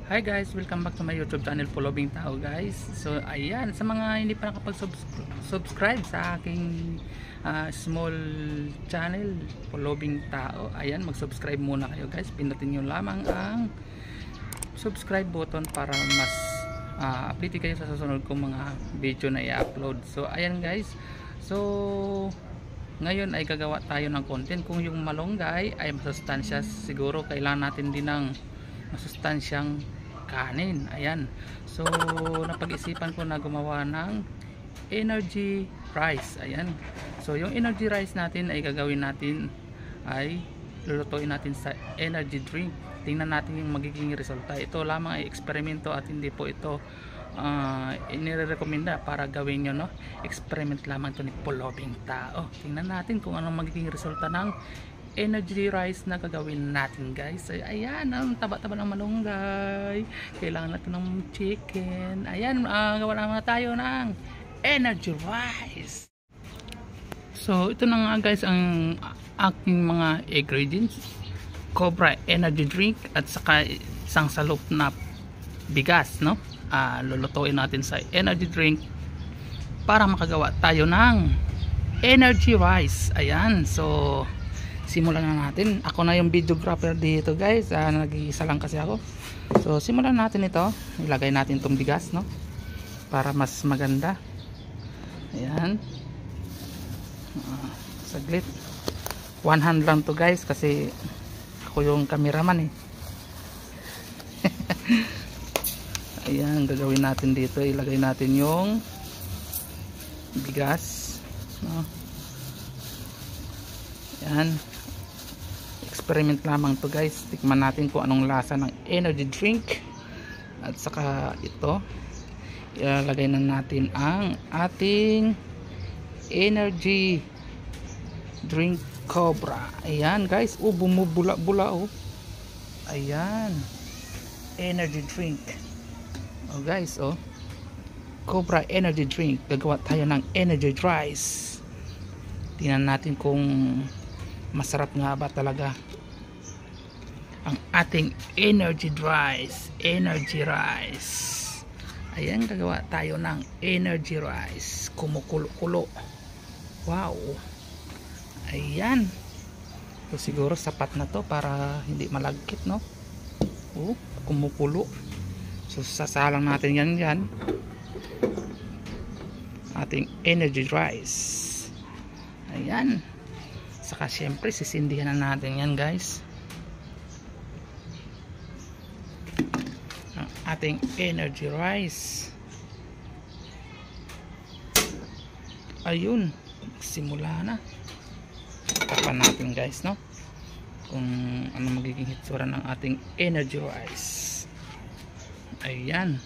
Hi guys, welcome back to my YouTube channel, Pulobing Tao guys. So ayan, sa mga hindi pa nakapag-subscribe sa aking small channel, Pulobing Tao, ayan, mag-subscribe muna kayo guys. Pindutin nyo lamang ang subscribe button para mas update kayo sa susunod kong mga video na i-upload. So ayan guys, so ngayon ay gagawa tayo ng content. Kung yung malunggay ay masustansya, siguro kailangan natin din ng masustansyang kanin. Ayan, so napag-isipan ko na gumawa ng energy rice. Ayan, so yung energy rice natin ay gagawin natin ay lulutuin natin sa energy drink. Tingnan natin yung magiging resulta. Ito lamang ay eksperimento at hindi po ito inirekomenda para gawin nyo, no? Experiment lamang ito ni Pulobing Tao. Tingnan natin kung anong magiging resulta ng energy rice na gagawin natin guys. Ayan, ang taba-taba ng malunggay. Kailangan natin ng chicken. Ayan, gawa na tayo ng energy rice. So ito na nga guys ang aking mga ingredients: Cobra energy drink at saka isang salop na bigas, no? Lulutuin natin sa energy drink para makagawa tayo ng energy rice. Ayan, so simulan na natin. Ako na yung videographer dito guys, nag-iisa lang kasi ako. So simulan natin ito. Ilagay natin itong bigas, no, para mas maganda. Ayan, saglit. One hand lang to guys kasi ako yung cameraman eh. Ayan, gagawin natin dito, ilagay natin yung bigas, no? Ayan, experiment lamang to guys. Tikman natin kung anong lasa ng energy drink. At saka ito, ilalagay na natin ang ating energy drink Cobra. Ayan guys, bumubula-bula oh. Ayan, energy drink. Oh guys, oh, Cobra energy drink. Gagawa tayo ng energy rice. Tingnan natin kung masarap nga ba talaga ang ating energy rice. Ayan, gagawa tayo ng energy rice. Kumukulo-kulo. Wow. Ayan, so siguro sapat na to para hindi malagkit, no? Oh, kumukulo. So sasalang natin yan ating energy rice. Ayan, saka syempre sisindihan na natin yan guys, ang ating energy rice. Ayun, simula na. Tapan natin guys, no, kung ano magiging hitsura ng ating energy rice. Ayan,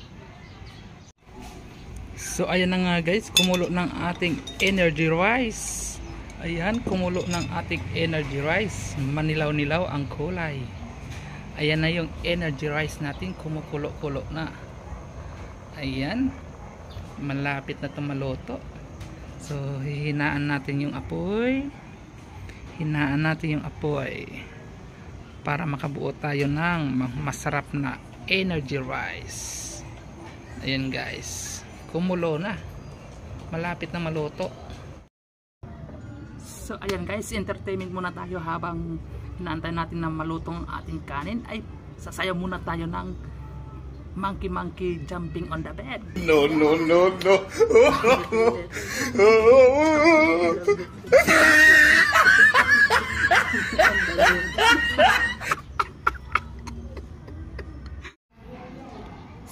so ayan na nga guys, kumulo ng ating energy rice. Ayan, kumulo ng ating energy rice. Manilaw-nilaw ang kulay. Ayan na yung energy rice natin, kumukulo-kulo na. Ayan, malapit na ito maluto. So hihinaan natin yung apoy. Hinaan natin yung apoy para makabuo tayo ng masarap na energy rice. Ayan guys, kumulo na, malapit na maluto. So ayan guys, entertainment muna tayo habang inaantay natin na malutong ating kanin. Ay sasayaw muna tayo ng monkey monkey jumping on the bed. No.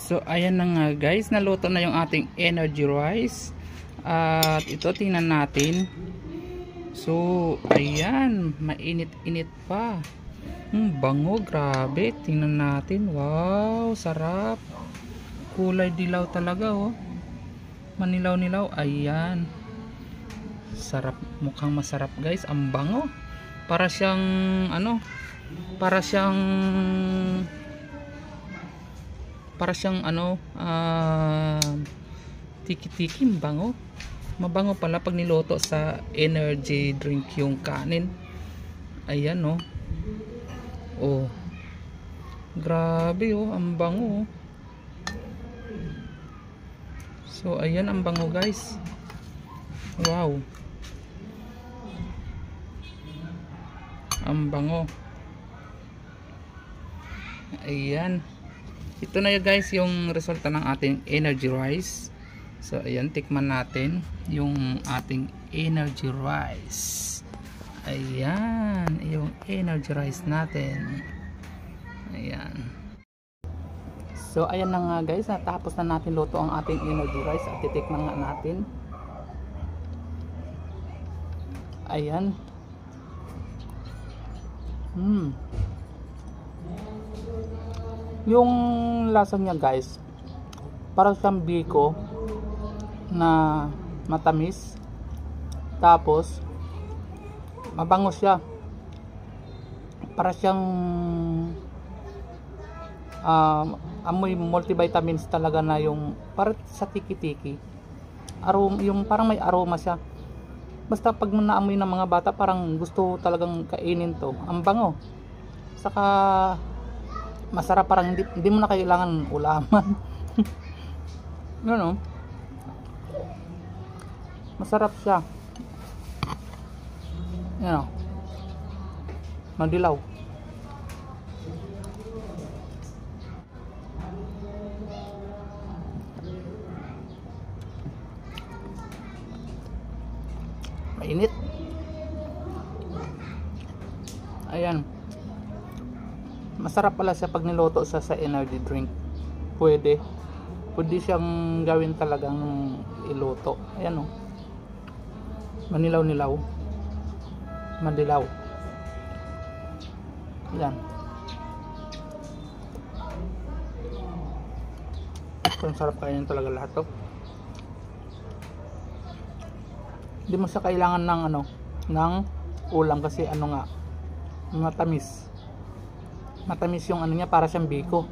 So ayan na nga guys, naluto na yung ating energy rice. At ito tingnan natin. So ayan, mainit-init pa. Bango, grabe. Tingnan natin. Wow, sarap. Kulay dilaw talaga oh. Manilaw-nilaw. Ayan, sarap, mukhang masarap guys. Ang bango. Para siyang ano, para siyang tiki-tiki. Bango, mabango pala pag niluto sa energy drink yung kanin. Ayan, no. Oh, Grabe oh, ang bango. So ayan ang bango guys. Wow. Ang bango. Ayan. Ito na guys yung resulta ng ating energy rice. So ayan, tikman natin yung ating energy rice. Ayan, yung energy rice natin. Ayan. So ayan na nga guys, natapos na natin luto ang ating energy rice at titikman nga natin. Ayan. Yung lasa niya guys, parang siyang biko na matamis. Tapos mabango siya. Para siyang amoy multivitamins talaga na yung para sa tiki-tiki. Yung parang may aroma siya. Basta pag naamoy ng mga bata, parang gusto talagang kainin to. Ang bango. Saka masarap, parang hindi mo na kailangan ulaman. Ano? Masarap siya. Yan o. Madilaw. Mainit. Ayan. Masarap pala siya pag niluto sa energy drink. Pwede siyang gawin talagang iluto. Ayan o. Manilaw-nilaw. Madilaw. Ayan. Ang sarap kainin talaga lahat to. Hindi mo siya kailangan ng ng ulam kasi nga, matamis. Matamis yung niya, para siyang biko.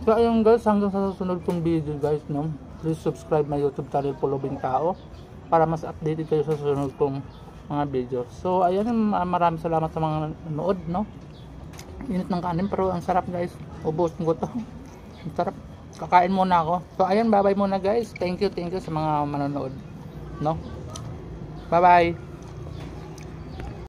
So ayun guys, hanggang sa susunod kong video guys, no? Please subscribe my YouTube channel Pulubing Tao para mas updated kayo sa susunod kong mga video. So ayun, maraming salamat sa mga nanood, no? Init ng kanin pero ang sarap guys. Ubusin ko to. Ang sarap. Kakain muna ako. So ayan, bye bye muna guys. Thank you sa mga manonood, no? Bye bye.